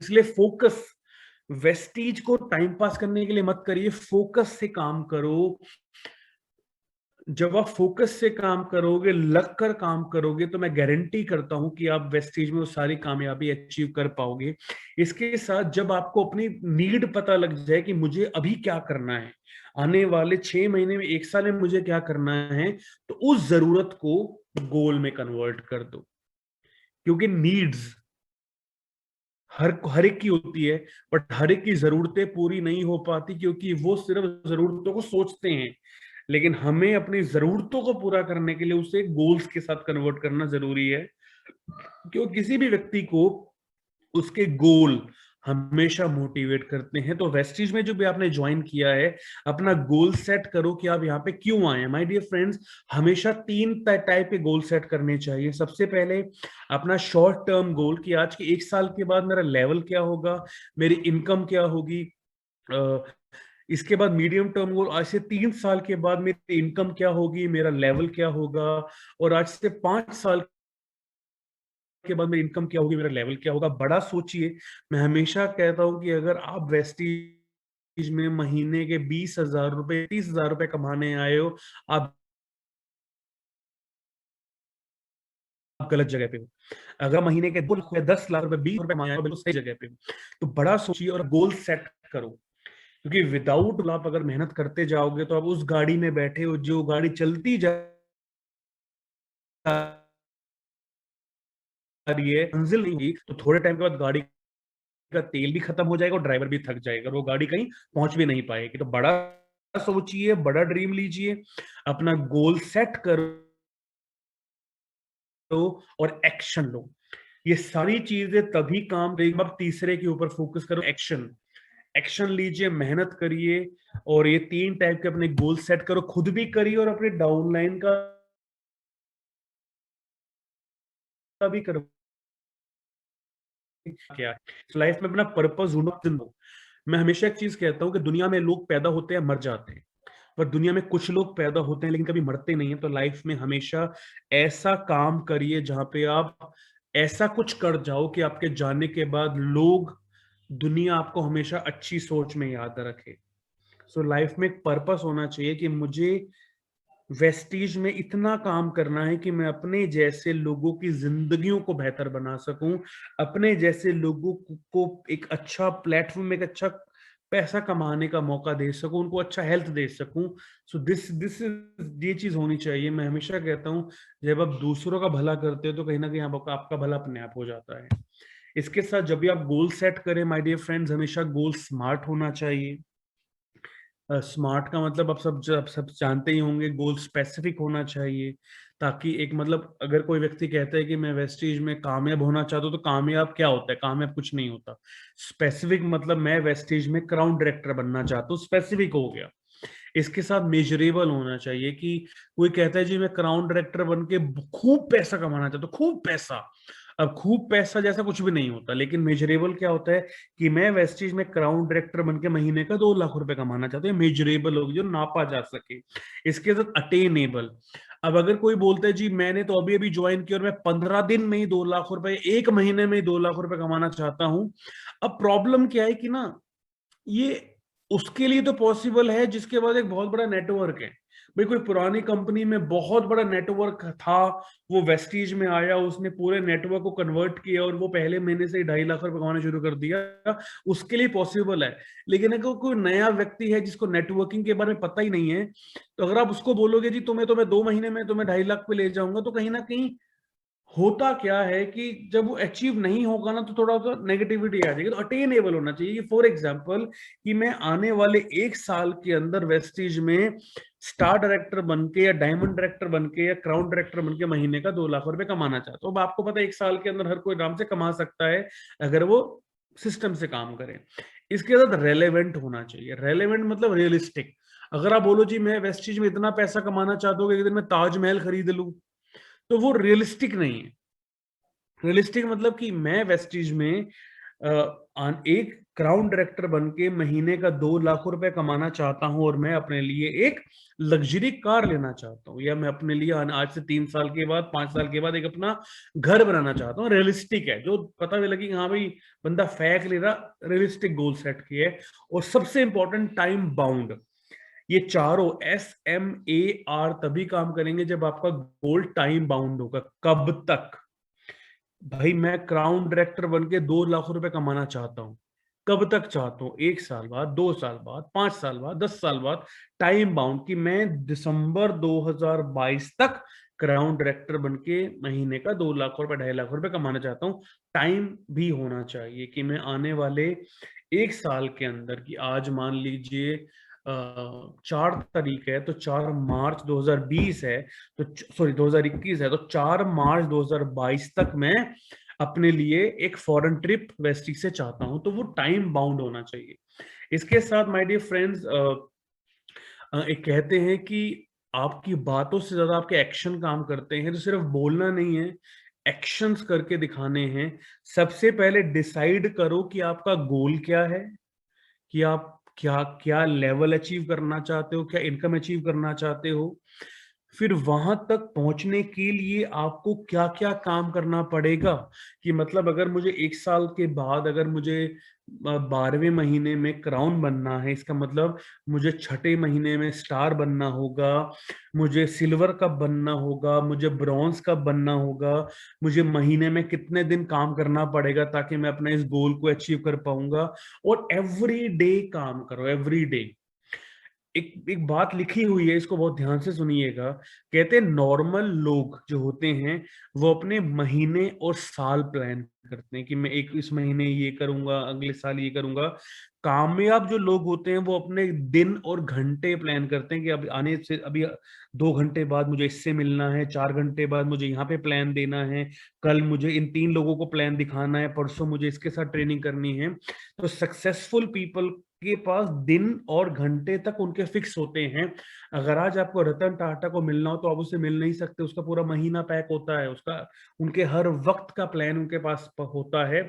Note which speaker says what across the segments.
Speaker 1: इसलिए focus, Vestige को time pass करने के लिए मत करिए, फोकस से काम करो। जब आप फोकस से काम करोगे, लग कर काम करोगे, तो मैं गारंटी करता हूं कि आप वेस्टीज में वो सारी कामयाबी अचीव कर पाओगे। इसके साथ जब आपको अपनी नीड पता लग जाए कि मुझे अभी क्या करना है, आने वाले 6 महीने में, 1 साल में मुझे क्या करना है, तो उस जरूरत को गोल में कन्वर्ट कर दो। क्योंकि नीड्स हर एक की होती है, बट हर एक की जरूरतें पूरी नहीं हो पाती, क्योंकि वो सिर्फ जरूरतों को सोचते हैं। लेकिन हमें अपनी जरूरतों को पूरा करने के लिए उसे गोल्स के साथ कन्वर्ट करना जरूरी है। क्योंकि किसी भी व्यक्ति को उसके गोल हमेशा मोटिवेट करते हैं। तो वेस्टीज में जो भी आपने ज्वाइन किया है, अपना गोल सेट करो कि आप यहाँ पे क्यों आए हैं। माय डियर फ्रेंड्स, हमेशा 3 टाइप के गोल सेट करने चाहिए। सबसे पहले अपना शॉर्ट टर्म गोल कि आज के 1 साल के बाद मेरा लेवल क्या होगा, मेरी इनकम क्या होगी। इसके बाद मीडियम टर्म गोल, आज से 3 साल के बाद मेरी इनकम क्या होगी, मेरा लेवल क्या होगा। और आज से 5 साल के बाद मेरी इनकम क्या होगी, मेरा लेवल क्या होगा। बड़ा सोचिए। मैं हमेशा कहता हूं कि अगर आप वेस्टीज में महीने के 20,000 रुपए, 30,000 रुपए कमाने आए हो, आप गलत जगह पे हो। अगर महीने के 2 लाख रुपए, 10 लाख रुपए, 20 रुपए कमाए आए हो, बिल्कुल सही जगह पे हो। तो बड़ा सोचिए और गोल सेट करो। क्योंकि विदाउट आप अगर मेहनत करते जाओगे, तो आप उस गाड़ी में बैठे हो, जो गाड़ी चलती जा रही है, मंजिल नहीं होगी, तो थोड़े टाइम के बाद गाड़ी का तेल भी खत्म हो जाएगा और ड्राइवर भी थक जाएगा और वो गाड़ी कहीं पहुंच भी नहीं पाएगी। तो बड़ा सोचिए, बड़ा ड्रीम लीजिए, अपना गोल सेट करो और एक्शन लो। ये सारी चीजें तभी काम करेगी। अब तीसरे के ऊपर फोकस करो, एक्शन। एक्शन लीजिए, मेहनत करिए, और ये 3 टाइप के अपने गोल सेट करो, खुद भी करिए और अपने डाउनलाइन का भी करो। क्या है लाइफ में अपना पर्पस ढूंढो। मैं हमेशा एक चीज कहता हूँ कि दुनिया में लोग पैदा होते हैं, मर जाते हैं, पर दुनिया में कुछ लोग पैदा होते हैं लेकिन कभी मरते नहीं है। तो लाइफ में हमेशा ऐसा काम करिए जहां पे आप ऐसा कुछ कर जाओ कि आपके जाने के बाद लोग, दुनिया आपको हमेशा अच्छी सोच में याद रखे। सो लाइफ में एक पर्पस होना चाहिए कि मुझे वेस्टीज में इतना काम करना है कि मैं अपने जैसे लोगों की जिंदगियों को बेहतर बना सकूं, अपने जैसे लोगों को एक अच्छा प्लेटफॉर्म, एक अच्छा पैसा कमाने का मौका दे सकूं, उनको अच्छा हेल्थ दे सकूं। सो दिस दिस ये चीज होनी चाहिए। मैं हमेशा कहता हूं, जब आप दूसरों का भला करते हो, तो कहीं ना कहीं आपका भला अपने आप हो जाता है। इसके साथ जब भी आप गोल सेट करें माय डियर फ्रेंड्स, हमेशा गोल स्मार्ट होना चाहिए। स्मार्ट का मतलब आप सब जानते ही होंगे, गोल स्पेसिफिक होना चाहिए। ताकि एक मतलब, अगर कोई व्यक्ति कहता है कि मैं वेस्टीज में कामयाब होना चाहता हूँ, तो कामयाब क्या होता है? कामयाब कुछ नहीं होता। स्पेसिफिक मतलब मैं वेस्टीज में क्राउन डायरेक्टर बनना चाहता हूँ, स्पेसिफिक हो गया। इसके साथ मेजरेबल होना चाहिए कि कोई कहता है जी मैं क्राउन डायरेक्टर बन के खूब पैसा कमाना चाहता हूँ, खूब पैसा। अब खूब पैसा जैसा कुछ भी नहीं होता, लेकिन मेजरेबल क्या होता है कि मैं वेस्टीज में क्राउन डायरेक्टर बन के महीने का 2 लाख रुपए कमाना चाहता हूँ। मेजरेबल होगी, जो नापा जा सके। इसके साथ अटेनेबल। अब अगर कोई बोलता है जी मैंने तो अभी अभी ज्वाइन किया और मैं 15 दिन में ही 2 लाख रुपए, 1 महीने में ही 2 लाख रुपए कमाना चाहता हूँ। अब प्रॉब्लम क्या है कि ना, ये उसके लिए तो पॉसिबल है जिसके पास एक बहुत बड़ा नेटवर्क है। भाई कोई पुरानी कंपनी में बहुत बड़ा नेटवर्क था, वो वेस्टीज में आया, उसने पूरे नेटवर्क को कन्वर्ट किया और वो पहले महीने से ही 2.5 लाख रुपए कमाना शुरू कर दिया, उसके लिए पॉसिबल है। लेकिन अगर कोई नया व्यक्ति है जिसको नेटवर्किंग के बारे में पता ही नहीं है, तो अगर आप उसको बोलोगे जी तुम्हें 2 महीने में तुम्हें 2.5 लाख पे ले जाऊंगा, तो कहीं ना कहीं होता क्या है कि जब वो अचीव नहीं होगा ना, तो थोड़ा सा नेगेटिविटी आ जाएगी। तो अटेनेबल होना चाहिए। फॉर एग्जांपल कि मैं आने वाले 1 साल के अंदर वेस्टीज में स्टार डायरेक्टर बन के या डायमंड डायरेक्टर बन के या क्राउन डायरेक्टर बन के महीने का 2 लाख रुपए कमाना चाहता हूँ। अब आपको पता है 1 साल के अंदर हर कोई आराम से कमा सकता है, अगर वो सिस्टम से काम करे। इसके साथ रेलेवेंट होना चाहिए। रेलेवेंट मतलब रियलिस्टिक। अगर आप बोलो जी मैं वेस्टीज में इतना पैसा कमाना चाहता हूँ कि एक दिन मैं ताजमहल खरीद लूं, तो वो रियलिस्टिक नहीं है। रियलिस्टिक मतलब कि मैं वेस्टीज में एक क्राउन डायरेक्टर बन के महीने का 2 लाख रुपए कमाना चाहता हूं और मैं अपने लिए एक लग्जरी कार लेना चाहता हूँ, या मैं अपने लिए आज से 3 साल के बाद 5 साल के बाद एक अपना घर बनाना चाहता हूँ। रियलिस्टिक है, जो पता भी लगे कि हाँ भाई बंदा फेंक ले रहा, रियलिस्टिक गोल सेट किए। और सबसे इंपॉर्टेंट, टाइम बाउंड। ये चारों SMAR तभी काम करेंगे जब आपका गोल टाइम बाउंड होगा। कब तक? भाई मैं क्राउन डायरेक्टर बन के 2 लाख रुपए कमाना चाहता हूँ। कब तक चाहता हूँ? 1 साल बाद, 2 साल बाद, 5 साल बाद, 10 साल बाद। टाइम बाउंड कि मैं दिसंबर 2022 तक क्राउन डायरेक्टर बन के महीने का 2 लाख रुपए, 2.5 लाख रुपए कमाना चाहता हूँ। टाइम भी होना चाहिए कि मैं आने वाले 1 साल के अंदर, कि आज मान लीजिए 4 तारीख है, तो 4 मार्च 2020 है, तो सॉरी 2021 है, तो 4 मार्च 2022 तक मैं अपने लिए एक फॉरेन ट्रिप वेस्टिक से चाहता हूं। तो वो टाइम बाउंड होना चाहिए। इसके साथ माय डियर फ्रेंड्स, एक कहते हैं कि आपकी बातों से ज्यादा आपके एक्शन काम करते हैं। तो सिर्फ बोलना नहीं है, एक्शंस करके दिखाने हैं। सबसे पहले डिसाइड करो कि आपका गोल क्या है, कि आप क्या क्या लेवल अचीव करना चाहते हो, क्या इनकम अचीव करना चाहते हो। फिर वहां तक पहुंचने के लिए आपको क्या क्या काम करना पड़ेगा, कि मतलब अगर मुझे 1 साल के बाद, अगर मुझे 12वें महीने में क्राउन बनना है, इसका मतलब मुझे छठे महीने में स्टार बनना होगा, मुझे सिल्वर कप बनना होगा, मुझे ब्रॉन्ज कप बनना होगा। मुझे महीने में कितने दिन काम करना पड़ेगा ताकि मैं अपने इस गोल को अचीव कर पाऊंगा। और एवरी डे काम करो, एवरी डे। एक एक बात लिखी हुई है, इसको बहुत ध्यान से सुनिएगा। कहते हैं नॉर्मल लोग जो होते हैं वो अपने महीने और साल प्लान करते हैं, कि मैं एक इस महीने ये करूंगा, अगले साल ये करूंगा। कामयाब जो लोग होते हैं वो अपने दिन और घंटे प्लान करते हैं, कि अब आने से अभी 2 घंटे बाद मुझे इससे मिलना है, 4 घंटे बाद मुझे यहाँ पे प्लान देना है, कल मुझे इन 3 लोगों को प्लान दिखाना है, परसों मुझे इसके साथ ट्रेनिंग करनी है। तो सक्सेसफुल पीपल के पास दिन और घंटे तक उनके फिक्स होते हैं। अगर आज आपको रतन टाटा को मिलना हो तो आप उससे मिल नहीं सकते, उसका पूरा महीना पैक होता है, उसका उनके हर वक्त का प्लान उनके पास होता है।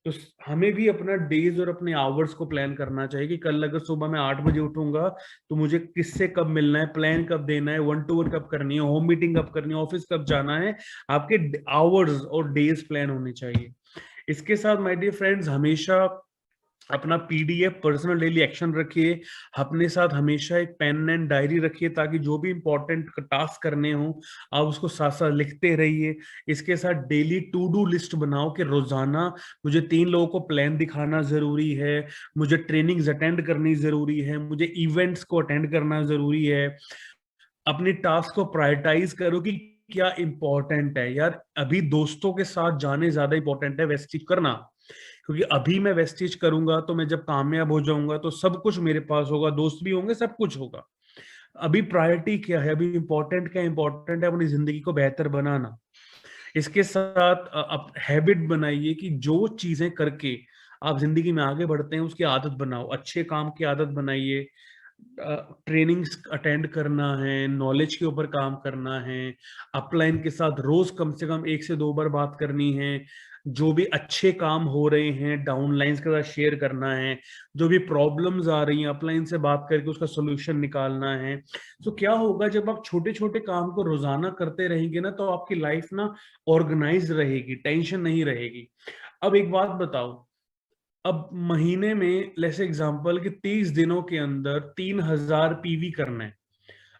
Speaker 1: तो हमें भी अपना डेज और अपने आवर्स को प्लान करना चाहिए, कि कल अगर सुबह मैं 8 बजे उठूंगा तो मुझे किससे कब मिलना है, प्लान कब देना है, 1-to-1 कब करनी है, होम मीटिंग कब करनी है, ऑफिस कब जाना है। आपके आवर्स और डेज प्लान होने चाहिए। इसके साथ माय डियर फ्रेंड्स, हमेशा अपना PDF पर्सनल डेली एक्शन रखिए। अपने साथ हमेशा एक पेन एंड डायरी रखिए, ताकि जो भी इंपॉर्टेंट टास्क करने हो आप उसको साथ साथ लिखते रहिए। इसके साथ डेली टू डू लिस्ट बनाओ, कि रोजाना मुझे 3 लोगों को प्लान दिखाना जरूरी है, मुझे ट्रेनिंग्स अटेंड करनी जरूरी है, मुझे इवेंट्स को अटेंड करना जरूरी है। अपनी टास्क को प्रायोरिटाइज करो कि क्या इंपॉर्टेंट है। यार अभी दोस्तों के साथ जाने ज्यादा इंपॉर्टेंट है वेस्टिज करना, क्योंकि अभी मैं वेस्टिज करूंगा तो मैं जब कामयाब हो जाऊंगा तो सब कुछ मेरे पास होगा, दोस्त भी होंगे, सब कुछ होगा। अभी प्रायोरिटी क्या है, अभी इंपॉर्टेंट क्या इंपॉर्टेंट है, अपनी जिंदगी को बेहतर बनाना। इसके साथ अब हैबिट बनाइए कि जो चीजें करके आप जिंदगी में आगे बढ़ते हैं उसकी आदत बनाओ। अच्छे काम की आदत बनाइए, ट्रेनिंग्स अटेंड करना है, नॉलेज के ऊपर काम करना है, अपलाइन के साथ रोज कम से कम 1 से 2 बार बात करनी है, जो भी अच्छे काम हो रहे हैं डाउनलाइंस के साथ शेयर करना है, जो भी प्रॉब्लम्स आ रही हैं अपलाइन से बात करके उसका सोल्यूशन निकालना है। तो क्या होगा, जब आप छोटे छोटे काम को रोजाना करते रहेंगे ना, तो आपकी लाइफ ना ऑर्गेनाइज रहेगी, टेंशन नहीं रहेगी। अब एक बात बताओ, अब महीने में लेट्स एग्जांपल कि 30 दिनों के अंदर 3000 PV करना है।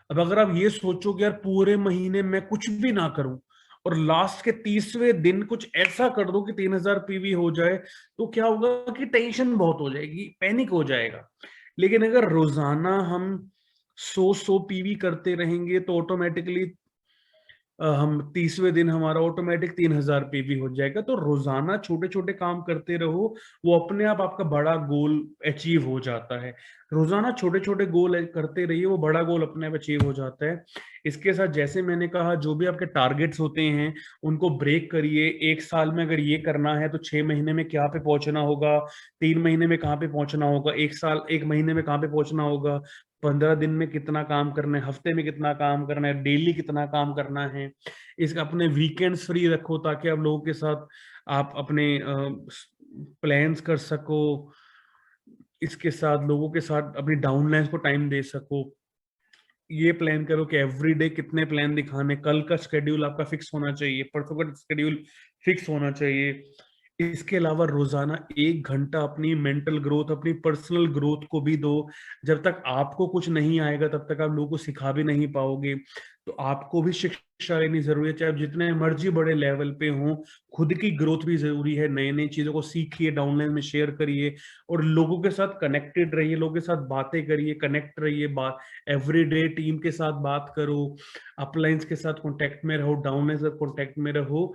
Speaker 1: अब अगर आप ये सोचो कि यार पूरे महीने में कुछ भी ना करूं और लास्ट के 30वें दिन कुछ ऐसा कर दो कि 3000 PV हो जाए, तो क्या होगा कि टेंशन बहुत हो जाएगी, पैनिक हो जाएगा। लेकिन अगर रोजाना हम 100 PV करते रहेंगे तो ऑटोमेटिकली हम 30वें दिन हमारा ऑटोमेटिक 3000 PV हो जाएगा। तो रोजाना छोटे छोटे काम करते रहो, वो अपने आप आपका बड़ा गोल अचीव हो जाता है। रोजाना छोटे छोटे गोल करते रहिए, वो बड़ा गोल अपने आप अचीव हो जाता है। इसके साथ जैसे मैंने कहा, जो भी आपके टारगेट्स होते हैं उनको ब्रेक करिए। 1 साल में अगर ये करना है तो 6 महीने में क्या पे पहुंचना होगा, 3 महीने में कहाँ पे पहुंचना होगा, 1 साल 1 महीने में कहाँ पे पहुंचना होगा, 15 दिन में कितना काम करना है, हफ्ते में कितना काम करना है, डेली कितना काम करना है। इसका अपने वीकेंड्स फ्री रखो, ताकि आप लोगों के साथ आप अपने प्लान्स कर सको, इसके साथ लोगों के साथ अपनी डाउनलाइंस को टाइम दे सको। ये प्लान करो कि एवरीडे कितने प्लान दिखाने, कल का शेड्यूल आपका फिक्स होना चाहिए, परसों का शेड्यूल फिक्स होना चाहिए। इसके अलावा रोजाना 1 घंटा अपनी मेंटल ग्रोथ, अपनी पर्सनल ग्रोथ को भी दो। जब तक आपको कुछ नहीं आएगा तब तक आप लोगों को सिखा भी नहीं पाओगे। तो आपको भी शिक्षा लेनी जरूरी है, चाहे आप जितने मर्जी बड़े लेवल पे हो। खुद की ग्रोथ भी जरूरी है, नई नई चीजों को सीखिए, डाउनलाइन में शेयर करिए, और लोगों के साथ कनेक्टेड रहिए, लोगों के साथ बातें करिए, कनेक्ट रहिए, बात एवरीडे टीम के साथ बात करो, अपलाइंस के साथ कांटेक्ट में रहो, डाउनलाइन के साथ कांटेक्ट में रहो।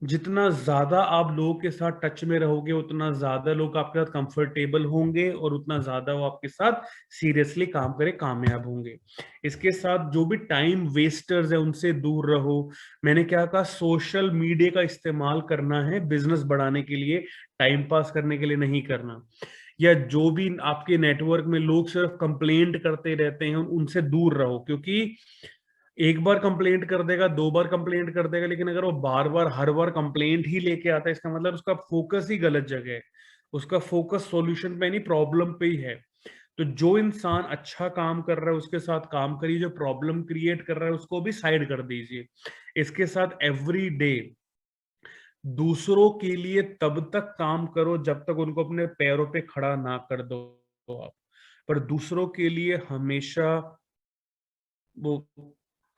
Speaker 1: जितना ज्यादा आप लोगों के साथ टच में रहोगे उतना ज्यादा लोग आपके साथ कंफर्टेबल होंगे, और उतना ज्यादा वो आपके साथ सीरियसली काम करे कामयाब होंगे। इसके साथ जो भी टाइम वेस्टर्स है उनसे दूर रहो। मैंने क्या कहा, सोशल मीडिया का इस्तेमाल करना है बिजनेस बढ़ाने के लिए, टाइम पास करने के लिए नहीं करना। या जो भी आपके नेटवर्क में लोग सिर्फ कंप्लेंट करते रहते हैं उनसे दूर रहो, क्योंकि एक बार कंप्लेंट कर देगा, 2 बार कंप्लेंट कर देगा, लेकिन अगर वो बार बार हर बार कंप्लेंट ही लेके आता है, इसका मतलब उसका फोकस ही गलत जगह है। उसका फोकस सॉल्यूशन पे नहीं, प्रॉब्लम पे ही है। तो जो इंसान अच्छा काम कर रहा है उसके साथ काम करिए, जो प्रॉब्लम क्रिएट कर रहा है उसको भी साइड कर दीजिए। इसके साथ एवरी डे दूसरों के लिए तब तक काम करो जब तक उनको अपने पैरों पे खड़ा ना कर दो आप। पर दूसरों के लिए हमेशा, वो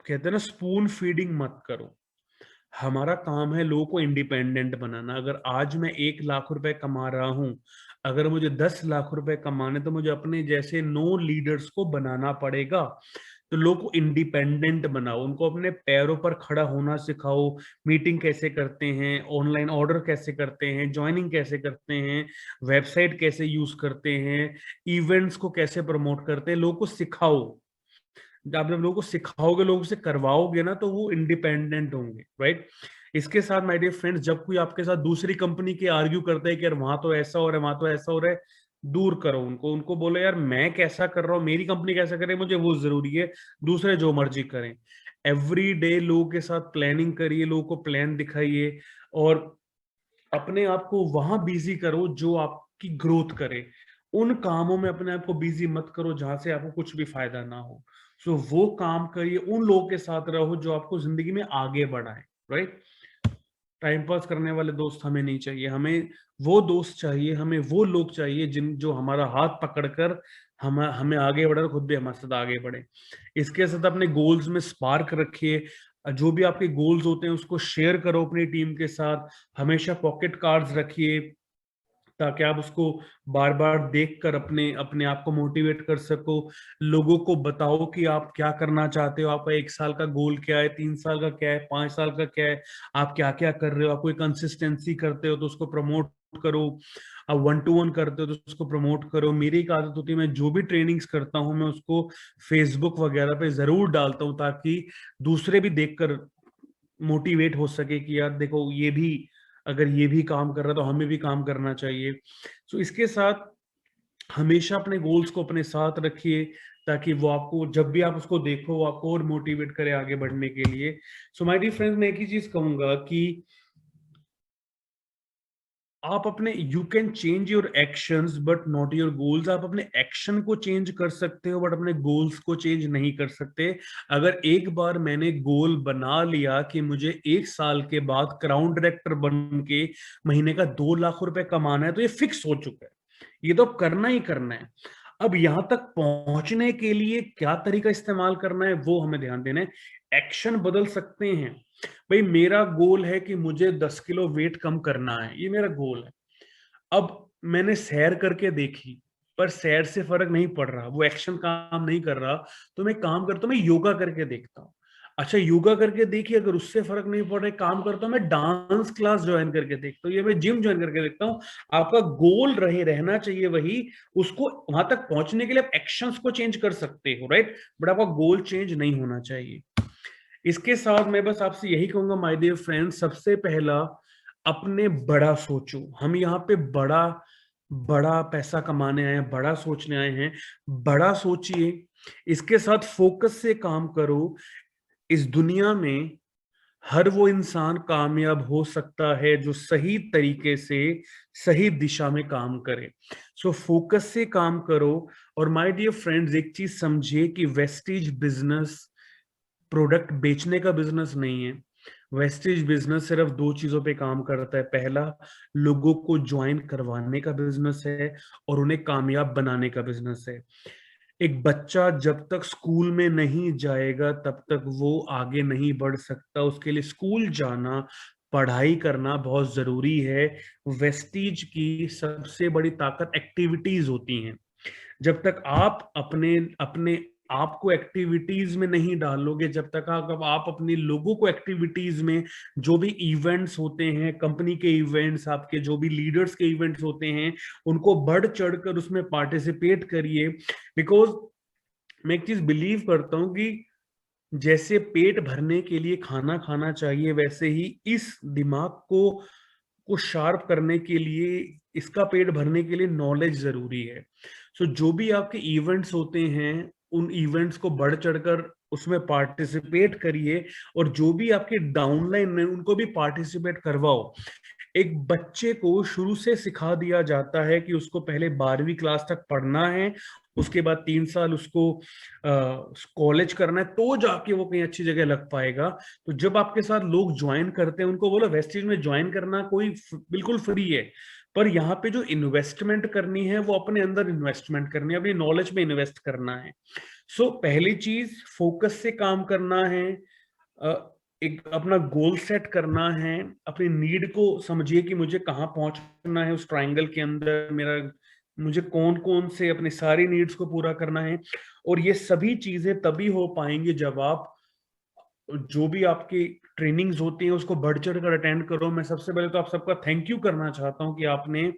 Speaker 1: कहते हैं ना, स्पून फीडिंग मत करो। हमारा काम है लोगों को इंडिपेंडेंट बनाना। अगर आज मैं 1 लाख रुपए कमा रहा हूं, अगर मुझे 10 लाख रुपए कमाने तो मुझे अपने जैसे 9 लीडर्स को बनाना पड़ेगा। तो लोगों को इंडिपेंडेंट बनाओ, उनको अपने पैरों पर खड़ा होना सिखाओ। मीटिंग कैसे करते हैं, ऑनलाइन ऑर्डर कैसे करते हैं, ज्वाइनिंग कैसे करते हैं, वेबसाइट कैसे यूज करते हैं, इवेंट्स को कैसे प्रमोट करते हैं, लोगों को सिखाओ। आप जब लोगों को सिखाओगे, लोगों से करवाओगे ना, तो वो इंडिपेंडेंट होंगे, राइट। इसके साथ माय डियर फ्रेंड्स, जब कोई आपके साथ दूसरी कंपनी के आर्ग्यू करता है कि यार वहां तो ऐसा हो रहा है, वहां तो ऐसा हो रहा है, दूर करो उनको। उनको बोलो यार मैं कैसा कर रहा हूँ, मेरी कंपनी कैसा करे, मुझे वो जरूरी है, दूसरे जो मर्जी करें। एवरी डे लोगों के साथ प्लानिंग करिए, लोगों को प्लान दिखाइए, और अपने आप को वहां बिजी करो जो आपकी ग्रोथ करे। उन कामों में अपने आप को बिजी मत करो जहां से आपको कुछ भी फायदा ना हो। सो वो काम करिए, उन लोगों के साथ रहो जो आपको जिंदगी में आगे बढ़ाए, राइट। टाइम पास करने वाले दोस्त हमें नहीं चाहिए, हमें वो दोस्त चाहिए, हमें वो लोग चाहिए जिन जो हमारा हाथ पकड़कर हमें आगे बढ़े और खुद भी हमारे साथ आगे बढ़े। इसके साथ अपने गोल्स में स्पार्क रखिए। जो भी आपके गोल्स होते हैं उसको शेयर करो अपनी टीम के साथ। हमेशा पॉकेट कार्ड्स रखिए ताकि आप उसको बार बार देख कर अपने अपने आप को मोटिवेट कर सको। लोगों को बताओ कि आप क्या करना चाहते हो, आपका 1 साल का गोल क्या है, 3 साल का क्या है, 5 साल का क्या है, आप क्या क्या कर रहे हो। आप कोई कंसिस्टेंसी करते हो तो उसको प्रमोट करो, आप 1-to-1 करते हो तो उसको प्रमोट करो। मेरी एक आदत होती है, मैं जो भी ट्रेनिंग्स करता हूँ मैं उसको फेसबुक वगैरह पे जरूर डालता हूँ, ताकि दूसरे भी देखकर मोटिवेट हो सके कि यार देखो ये भी, अगर ये भी काम कर रहा है तो हमें भी काम करना चाहिए। सो इसके साथ हमेशा अपने गोल्स को अपने साथ रखिए, ताकि वो आपको जब भी आप उसको देखो वो आपको और मोटिवेट करे आगे बढ़ने के लिए। सो माय डियर फ्रेंड्स, मैं एक ही चीज कहूंगा कि आप अपने, you can change your actions but not your goals. आप अपने एक्शन को चेंज कर सकते हो बट अपने गोल्स को चेंज नहीं कर सकते। अगर एक बार मैंने गोल बना लिया कि मुझे 1 साल के बाद क्राउन डायरेक्टर बन के महीने का 2 लाख रुपए कमाना है, तो ये फिक्स हो चुका है, ये तो अब करना ही करना है। अब यहां तक पहुंचने के लिए क्या तरीका इस्तेमाल करना है वो हमें ध्यान देना है। एक्शन बदल सकते हैं। भाई मेरा गोल है कि मुझे 10 किलो वेट कम करना है, ये मेरा गोल है। अब मैंने सैर करके देखी, पर सैर से फर्क नहीं पड़ रहा, वो एक्शन काम नहीं कर रहा, तो मैं काम करता हूँ, मैं योगा करके देखता हूँ। अच्छा योगा करके देखिए, अगर उससे फर्क नहीं पड़ रहा, काम करता हूँ मैं डांस क्लास ज्वाइन करके देखता हूँ, या मैं जिम ज्वाइन करके देखता हूँ। आपका गोल रहना चाहिए वही। उसको वहां तक पहुंचने के लिए आप एक्शंस को चेंज कर सकते हो, राइट, बट आपका गोल चेंज नहीं होना चाहिए। इसके साथ मैं बस आपसे यही कहूंगा माय डियर फ्रेंड्स, सबसे पहला अपने बड़ा सोचो। हम यहाँ पे बड़ा बड़ा पैसा कमाने आए हैं, बड़ा सोचने आए हैं, बड़ा सोचिए। इसके साथ फोकस से काम करो। इस दुनिया में हर वो इंसान कामयाब हो सकता है जो सही तरीके से सही दिशा में काम करे। सो फोकस से काम करो। और माय डियर फ्रेंड्स, एक चीज समझिए कि वेस्टीज बिजनेस प्रोडक्ट बेचने का बिजनेस नहीं है। वेस्टेज बिजनेस सिर्फ दो चीजों पे काम करता है। पहला, लोगों को ज्वाइन करवाने का बिजनेस है, और उन्हें कामयाब बनाने का बिजनेस है। एक बच्चा जब तक स्कूल में नहीं जाएगा तब तक वो आगे नहीं बढ़ सकता। उसके लिए स्कूल जाना, पढ़ाई करना बहुत जरूरी है। वेस्टीज की सबसे बड़ी ताकत एक्टिविटीज होती हैं। जब तक आप अपने अपने आप को एक्टिविटीज में नहीं डालोगे, जब तक आप अपने लोगों को एक्टिविटीज में, जो भी इवेंट्स होते हैं, कंपनी के इवेंट्स, आपके जो भी लीडर्स के इवेंट्स होते हैं, उनको बढ़ चढ़कर उसमें पार्टिसिपेट करिए। बिकॉज मैं एक चीज बिलीव करता हूं कि जैसे पेट भरने के लिए खाना खाना चाहिए, वैसे ही इस दिमाग को शार्प करने के लिए, इसका पेट भरने के लिए नॉलेज जरूरी है। सो जो भी आपके इवेंट्स होते हैं, उन इवेंट्स को बढ़ चढ़कर उसमें पार्टिसिपेट करिए। और जो भी आपके डाउनलाइन में, उनको भी पार्टिसिपेट करवाओ। एक बच्चे को शुरू से सिखा दिया जाता है कि उसको पहले 12वीं क्लास तक पढ़ना है, उसके बाद 3 साल उसको कॉलेज करना है, तो जाके वो कहीं अच्छी जगह लग पाएगा। तो जब आपके साथ लोग ज्वाइन करते हैं, उनको बोलो वेस्टेज में ज्वाइन करना कोई बिल्कुल फ्री है। पर यहाँ पे जो इन्वेस्टमेंट करनी है, वो अपने अंदर इन्वेस्टमेंट करनी है, अपनी नॉलेज में इन्वेस्ट करना है। सो पहली चीज, फोकस से काम करना है। एक अपना गोल सेट करना है। अपनी नीड को समझिए कि मुझे कहाँ पहुंचना है उस ट्रायंगल के अंदर। मुझे कौन कौन से अपनी सारी नीड्स को पूरा करना है। और ये सभी चीजें तभी हो पाएंगी जब आप जो भी आपकी ट्रेनिंग्स होती हैं उसको बढ़ चढ़ कर अटेंड करो। मैं सबसे पहले तो आप सबका थैंक यू करना चाहता हूं कि आपने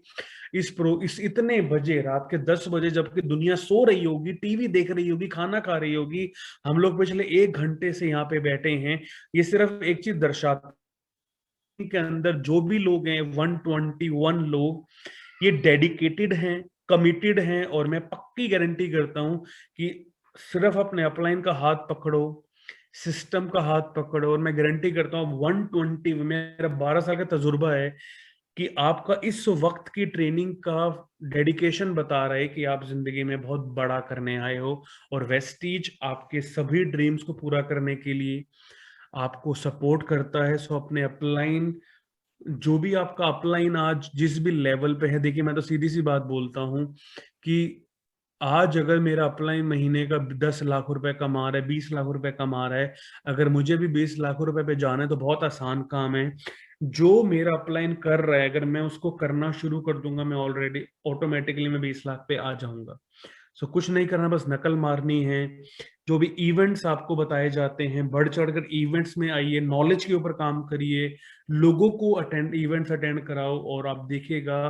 Speaker 1: इस इतने बजे, रात के 10 बजे, जबकि दुनिया सो रही होगी, टीवी देख रही होगी, खाना खा रही होगी, हम लोग पिछले 1 घंटे से यहाँ पे बैठे हैं। ये सिर्फ एक चीज दर्शाता है के अंदर जो भी लोग हैं, 121 लोग, ये डेडिकेटेड हैं, कमिटेड हैं। और मैं पक्की गारंटी करता हूं कि सिर्फ अपने अपलाइन का हाथ पकड़ो, सिस्टम का हाथ पकड़ो, और मैं गारंटी करता हूँ 120, मेरा 12 साल का तजुर्बा है कि आपका इस वक्त की ट्रेनिंग का डेडिकेशन बता रहा है कि आप जिंदगी में बहुत बड़ा करने आए हो। और वेस्टीज आपके सभी ड्रीम्स को पूरा करने के लिए आपको सपोर्ट करता है। सो अपने अपलाइन, जो भी आपका अपलाइन आज जिस भी लेवल पे है, देखिए मैं तो सीधी सी बात बोलता हूँ कि आज अगर मेरा अपलाइन महीने का 10 लाख रुपए कमा रहा है, 20 लाख रुपए कमा रहा है, अगर मुझे भी 20 लाख रुपए पे जाना है तो बहुत आसान काम है। जो मेरा अपलाइन कर रहा है, अगर मैं उसको करना शुरू कर दूंगा, मैं ऑलरेडी ऑटोमेटिकली मैं 20 लाख पे आ जाऊंगा। सो कुछ नहीं करना, बस नकल मारनी है। जो भी इवेंट्स आपको बताए जाते हैं, बढ़ चढ़कर इवेंट्स में आइए, नॉलेज के ऊपर काम करिए, लोगों को इवेंट्स अटेंड कराओ, और आप देखिएगा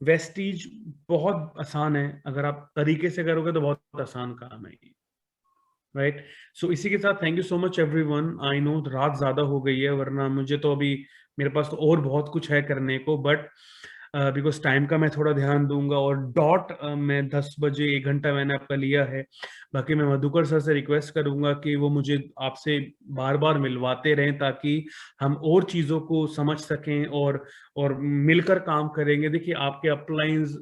Speaker 1: वेस्टीज बहुत आसान है। अगर आप तरीके से करोगे तो बहुत आसान काम है। राइट। सो इसी के साथ thank you so much everyone. I know रात ज्यादा हो गई है, वरना मुझे तो अभी मेरे पास तो और बहुत कुछ है करने को, बट बिकॉज टाइम का मैं थोड़ा ध्यान दूंगा। और डॉट मैं 10 बजे, 1 घंटा मैंने आपका लिया है। बाकी मैं मधुकर सर से रिक्वेस्ट करूंगा कि वो मुझे आपसे बार बार मिलवाते रहें, ताकि हम और चीजों को समझ सकें और मिलकर काम करेंगे। देखिए आपके अपलाइंस